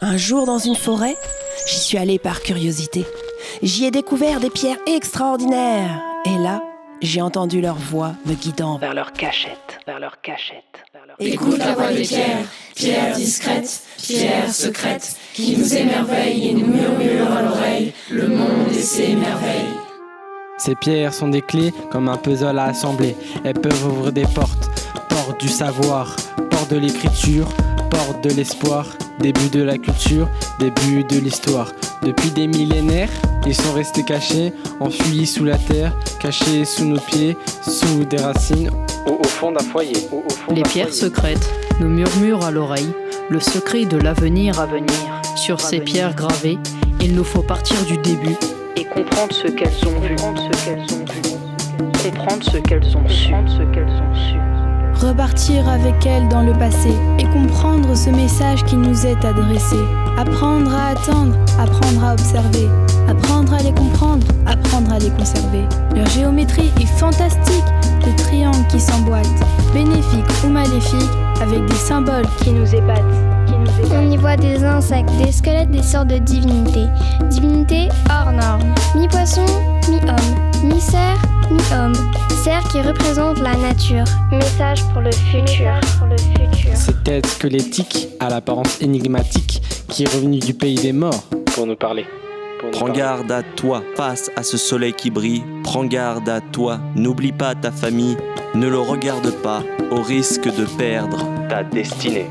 Un jour dans une forêt, j'y suis allée par curiosité. J'y ai découvert des pierres extraordinaires. Et là, j'ai entendu leur voix me guidant vers leur cachette, Écoute la voix des pierres, pierres discrètes, pierres secrètes, qui nous émerveillent et nous murmurent à l'oreille le monde et ses merveilles. Ces pierres sont des clés comme un puzzle à assembler. Elles peuvent ouvrir des portes, portes du savoir, portes de l'écriture, portes de l'espoir, début de la culture, début de l'histoire. Depuis des millénaires, ils sont restés cachés, enfuis sous la terre, cachés sous nos pieds, sous des racines, au fond d'un foyer. Les pierres secrètes nous murmurent à l'oreille le secret de l'avenir à venir. Sur ces pierres gravées, il nous faut partir du début et comprendre ce qu'elles ont vu, comprendre ce qu'elles ont su. Repartir avec elles dans le passé et comprendre ce message qui nous est adressé. Apprendre à attendre, apprendre à observer, apprendre à les comprendre, apprendre à les conserver. Leur géométrie est fantastique, le triangle qui s'emboîte, bénéfique ou maléfique, avec des symboles qui nous épatent. On y voit des insectes, des squelettes, des sortes de divinités. Divinités hors normes. Mi-poisson, mi-homme. Mi-cerf, mi-homme. Cerf qui représente la nature. Message pour le futur. Cette tête squelettique à l'apparence énigmatique qui est revenue du pays des morts pour nous parler. Prends garde à toi face à ce soleil qui brille. Prends garde à toi, n'oublie pas ta famille. Ne le regarde pas au risque de perdre ta destinée.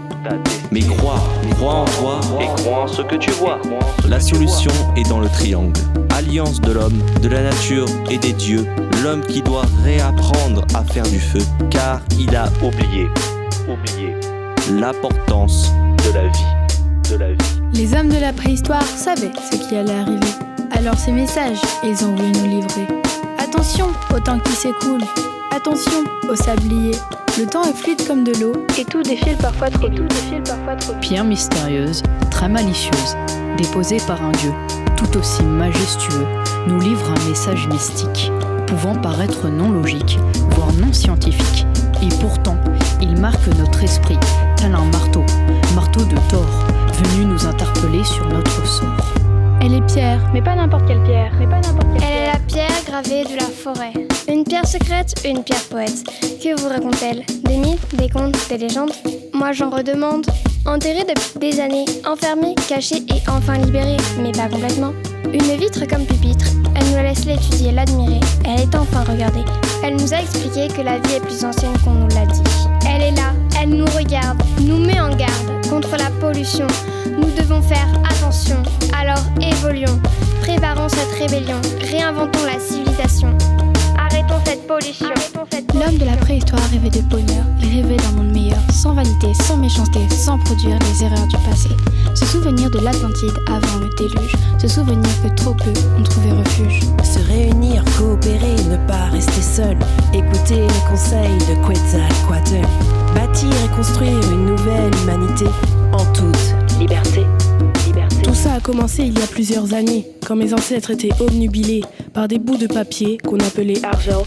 Mais crois en toi et crois en ce que tu vois. La solution est dans le triangle. Alliance de l'homme, de la nature et des dieux. L'homme qui doit réapprendre à faire du feu, car il a oublié l'importance de la vie. Les hommes de la préhistoire savaient ce qui allait arriver. Alors ces messages, ils ont voulu nous livrer. Attention au temps qui s'écoule. Attention au sablier. Le temps est fluide comme de l'eau et tout défile parfois trop vite. Pierre mystérieuse, très malicieuse, déposée par un dieu, tout aussi majestueux, nous livre un message mystique, pouvant paraître non logique, voire non scientifique. Et pourtant, il marque notre esprit, tel un marteau de Thor, venu nous interpeller sur notre sort. Elle est pierre, mais pas n'importe quelle pierre. Elle est la pierre gravée de la forêt. Une pierre secrète, une pierre poète. Que vous raconte-t-elle? Des mythes, des contes, des légendes? Moi j'en redemande. Enterrée depuis des années, enfermée, cachée et enfin libérée, mais pas complètement. Une vitre comme pupitre, elle nous laisse l'étudier, l'admirer. Elle est enfin regardée. Elle nous a expliqué que la vie est plus ancienne qu'on nous l'a dit. Elle est là, elle nous regarde, nous met en garde contre la pollution. Nous devons faire attention, alors évoluons, préparons cette rébellion, réinventons la civilisation. Arrêtons cette pollution. L'homme de la préhistoire rêvait de bonheur, il rêvait d'un monde meilleur, sans vanité, sans méchanceté, sans produire les erreurs du passé. Se souvenir de l'Atlantide avant le déluge, se souvenir que trop peu ont trouvé refuge. Se réunir, coopérer, ne pas rester seul. Écouter les conseils de Quetzalcoatl. Bâtir et construire une nouvelle humanité en toute liberté. Tout ça a commencé il y a plusieurs années, quand mes ancêtres étaient obnubilés par des bouts de papier qu'on appelait argent.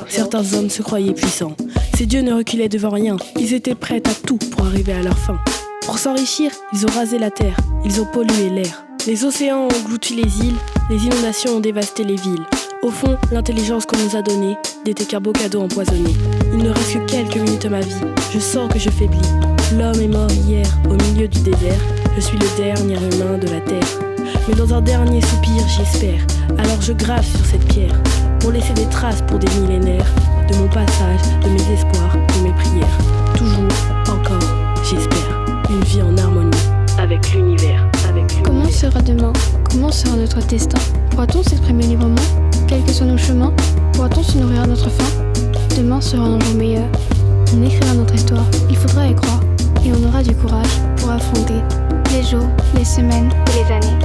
Certains hommes se croyaient puissants. Ces dieux ne reculaient devant rien. Ils étaient prêts à tout pour arriver à leur fin. Pour s'enrichir, ils ont rasé la terre. Ils ont pollué l'air. Les océans ont englouti les îles. Les inondations ont dévasté les villes. Au fond, l'intelligence qu'on nous a donnée n'était qu'un beau cadeau empoisonné. Il ne reste que quelques minutes à ma vie. Je sens que je faiblis. L'homme est mort hier, au milieu du désert. Je suis le dernier humain de la terre. Mais dans un dernier soupir, j'espère. Alors je grave sur cette pierre, pour laisser des traces pour des millénaires, de mon passage, de mes espoirs, de mes prières. Toujours, encore, j'espère, une vie en harmonie avec l'univers, Comment sera demain? Comment sera notre destin? Pourra-t-on s'exprimer librement? Quels que soient nos chemins, pourra-t-on se nourrir à notre faim? Demain sera un jour meilleur. On écrira notre histoire, il faudra y croire. Et on aura du courage pour affronter les jours, les semaines et les années.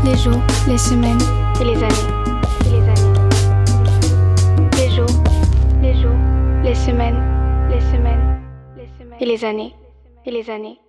Les jours, les semaines et les années. Les jours, les semaines et les années.